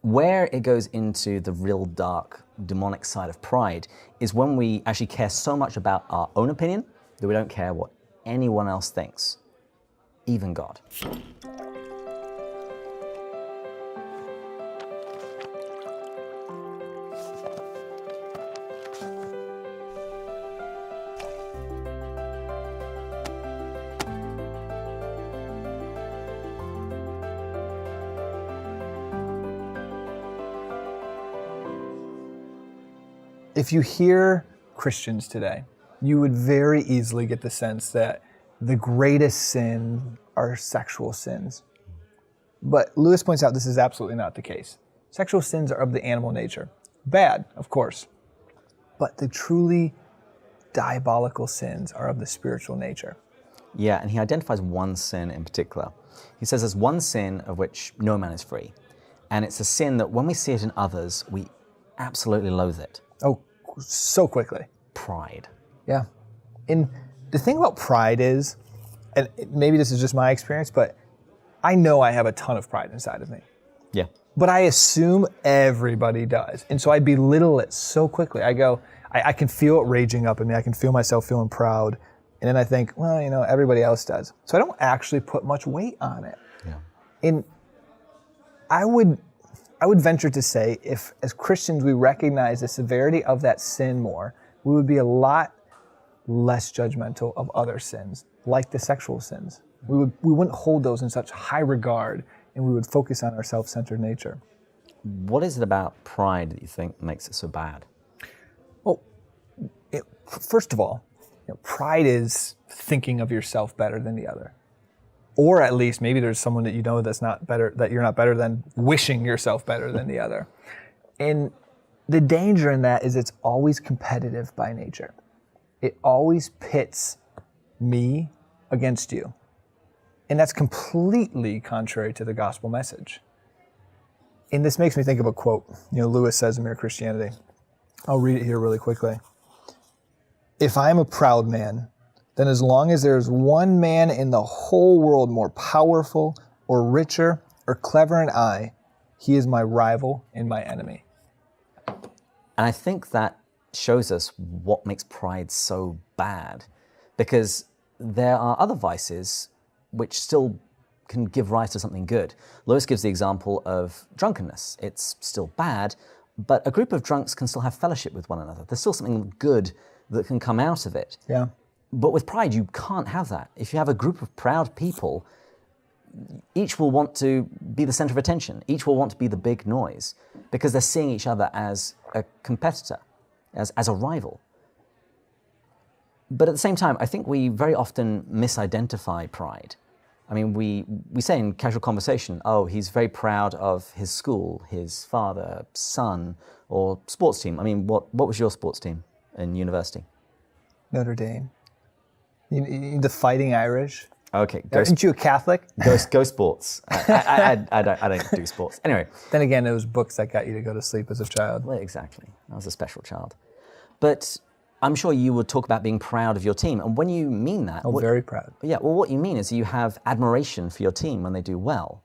Where it goes into the real dark, demonic side of pride is when we actually care so much about our own opinion that we don't care what anyone else thinks, even God. If you hear Christians today, you would very easily get the sense that the greatest sin are sexual sins. But Lewis points out this is absolutely not the case. Sexual sins are of the animal nature. Bad, of course. But the truly diabolical sins are of the spiritual nature. Yeah, and he identifies one sin in particular. He says there's one sin of which no man is free. And it's a sin that when we see it in others, we absolutely loathe it. Oh, so quickly. Pride. Yeah. And the thing about pride is, and maybe this is just my experience, but I know I have a ton of pride inside of me. Yeah. But I assume everybody does. And so I belittle it so quickly. I can feel it raging up in me. I can feel myself feeling proud. And then I think, well, everybody else does. So I don't actually put much weight on it. Yeah. And I would venture to say if, as Christians, we recognize the severity of that sin more, we would be a lot less judgmental of other sins, like the sexual sins. We wouldn't hold those in such high regard, and we would focus on our self-centered nature. What is it about pride that you think makes it so bad? Well, first of all, pride is thinking of yourself better than the other. Or at least maybe there's someone that you know that's not better, that you're not better than, wishing yourself better than the other. And the danger in that is it's always competitive by nature. It always pits me against you. And that's completely contrary to the gospel message. And this makes me think of a quote, Lewis says in Mere Christianity. I'll read it here really quickly. If I am a proud man, then as long as there is one man in the whole world more powerful or richer or clever than I, he is my rival and my enemy. And I think that shows us what makes pride so bad, because there are other vices which still can give rise to something good. Lewis gives the example of drunkenness. It's still bad, but a group of drunks can still have fellowship with one another. There's still something good that can come out of it. Yeah. But with pride, you can't have that. If you have a group of proud people, each will want to be the center of attention. Each will want to be the big noise because they're seeing each other as a competitor, as a rival. But at the same time, I think we very often misidentify pride. I mean, we say in casual conversation, oh, he's very proud of his school, his father, son, or sports team. I mean, what was your sports team in university? Notre Dame. The Fighting Irish. Okay. Aren't you a Catholic? Go sports. I don't do sports. Anyway. Then again, it was books that got you to go to sleep as a child. Well, exactly. I was a special child. But I'm sure you would talk about being proud of your team. And when you mean that... very proud. Yeah, well, what you mean is you have admiration for your team when they do well.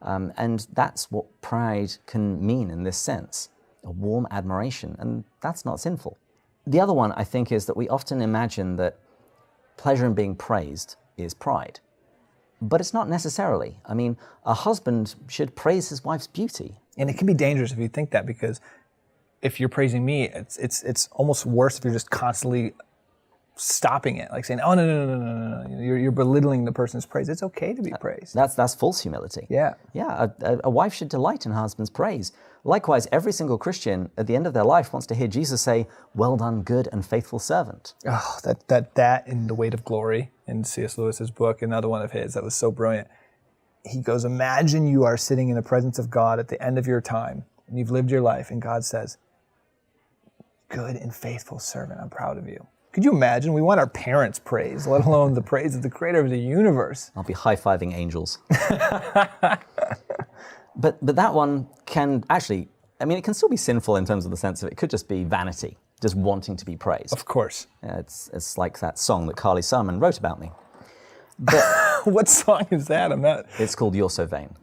And that's what pride can mean in this sense, a warm admiration. And that's not sinful. The other one, I think, is that we often imagine that pleasure in being praised is pride. But it's not necessarily. I mean, a husband should praise his wife's beauty. And it can be dangerous if you think that, because if you're praising me, it's almost worse if you're just constantly stopping it, like saying, oh, no. You're belittling the person's praise. It's okay to be praised. That's false humility. Yeah. Yeah, a wife should delight in her husband's praise. Likewise, every single Christian at the end of their life wants to hear Jesus say, well done, good and faithful servant. Oh, that in The Weight of Glory in C.S. Lewis's book, another one of his that was so brilliant. He goes, imagine you are sitting in the presence of God at the end of your time, and you've lived your life, and God says, good and faithful servant, I'm proud of you. Could you imagine? We want our parents' praise, let alone the praise of the creator of the universe. I'll be high-fiving angels. But that one can actually, I mean, it can still be sinful in terms of the sense of it could just be vanity, just wanting to be praised. Of course. It's like that song that Carly Simon wrote about me. But what song is that? I'm not... It's called You're So Vain.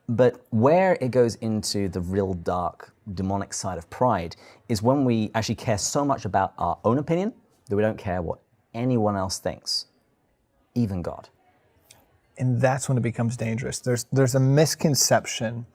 But where it goes into the real dark, demonic side of pride is when we actually care so much about our own opinion that we don't care what anyone else thinks, even God. And that's when it becomes dangerous. There's a misconception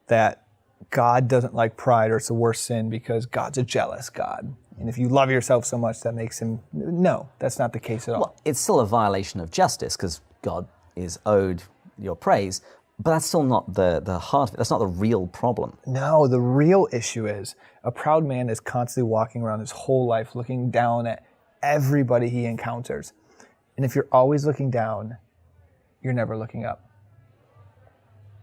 that God doesn't like pride, or it's a worse sin because God's a jealous God. And if you love yourself so much, that makes him... No, that's not the case at all. Well, it's still a violation of justice because God is owed your praise, but that's still not the heart of it. That's not the real problem. No, the real issue is a proud man is constantly walking around his whole life looking down at everybody he encounters. And if you're always looking down, you're never looking up.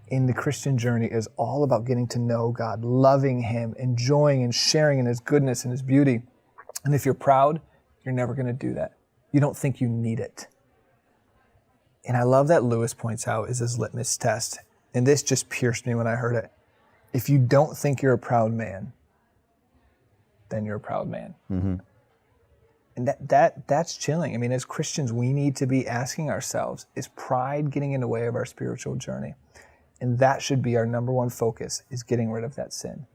In the Christian journey is all about getting to know God, loving him, enjoying and sharing in his goodness and his beauty. And if you're proud, you're never going to do that. You don't think you need it. And I love that Lewis points out is this litmus test. And this just pierced me when I heard it. If you don't think you're a proud man, then you're a proud man. Mm-hmm. And that's chilling. I mean, as Christians, we need to be asking ourselves, is pride getting in the way of our spiritual journey? And that should be our number one focus, is getting rid of that sin.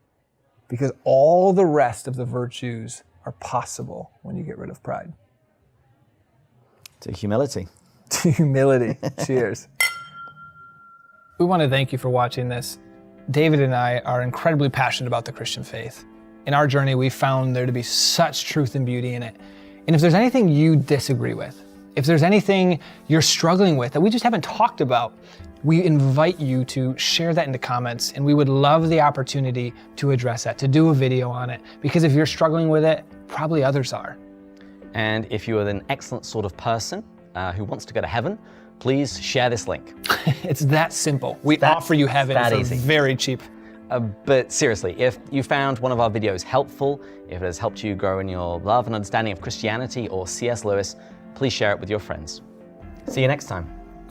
Because all the rest of the virtues are possible when you get rid of pride. To humility. To humility. Cheers. We want to thank you for watching this. David and I are incredibly passionate about the Christian faith. In our journey, we found there to be such truth and beauty in it. And if there's anything you disagree with, if there's anything you're struggling with that we just haven't talked about, we invite you to share that in the comments, and we would love the opportunity to address that, to do a video on it. Because if you're struggling with it, probably others are. And if you are an excellent sort of person who wants to go to heaven, please share this link. It's that simple. We offer you heaven for easy. very cheap. But seriously, if you found one of our videos helpful, if it has helped you grow in your love and understanding of Christianity or C.S. Lewis, please share it with your friends. See you next time.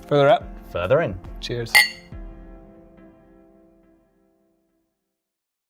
Further up. Further in. Cheers.